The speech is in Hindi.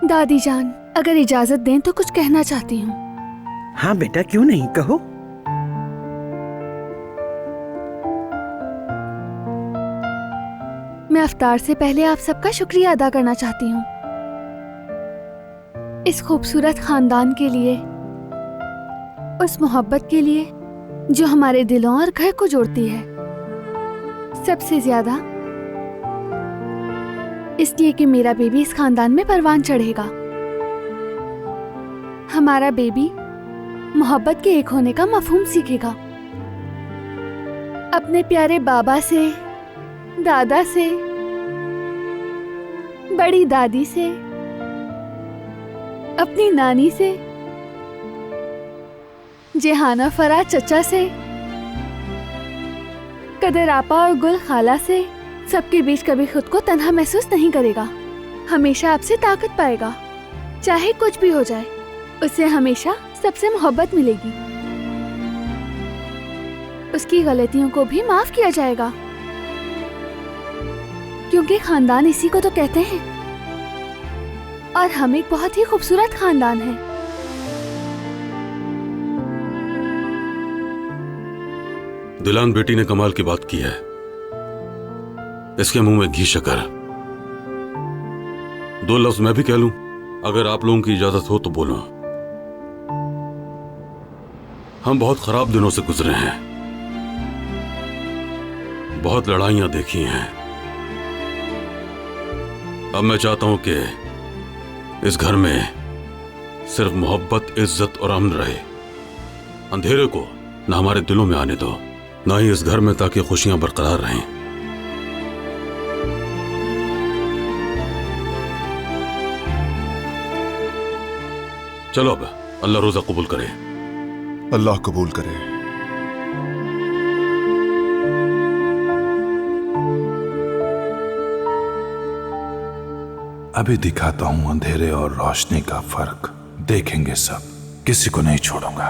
दादी जान, अगर इजाजत दें तो कुछ कहना चाहती हूँ। हाँ बेटा, क्यों नहीं, कहो। मैं अफ्तार से पहले आप सबका शुक्रिया अदा करना चाहती हूँ, इस खूबसूरत खानदान के लिए, उस मोहब्बत के लिए जो हमारे दिलों और घर को जोड़ती है। सबसे ज्यादा इसलिए कि मेरा बेबी इस खानदान में परवान चढ़ेगा। हमारा बेबी मोहब्बत के एक होने का मफहूम सीखेगा, अपने प्यारे बाबा से, दादा से, बड़ी दादी से, अपनी नानी से, जेहाना फराज चचा से, कदर आपा और गुल खाला से। सबके बीच कभी खुद को तन्हा महसूस नहीं करेगा, हमेशा आपसे ताकत पाएगा। चाहे कुछ भी हो जाए, उसे हमेशा सबसे मोहब्बत मिलेगी। उसकी गलतियों को भी माफ किया जाएगा, क्योंकि खानदान इसी को तो कहते हैं। और हम एक बहुत ही खूबसूरत खानदान है। दिलान बेटी ने कमाल की बात की है। इसके मुंह में घी शक्कर। 2 लफ्ज मैं भी कह लूं, अगर आप लोगों की इजाजत हो तो बोलो। हम बहुत खराब दिनों से गुजरे हैं, बहुत लड़ाइयां देखी हैं। अब मैं चाहता हूं कि इस घर में सिर्फ मोहब्बत, इज्जत और अमन रहे। अंधेरे को ना हमारे दिलों में आने दो, ना ही इस घर में, ताकि खुशियां बरकरार रहें। चलो अब अल्लाह रोजा कबूल करे। अल्लाह कबूल करे। अभी दिखाता हूं अंधेरे और रोशनी का फर्क, देखेंगे सब, किसी को नहीं छोड़ूंगा।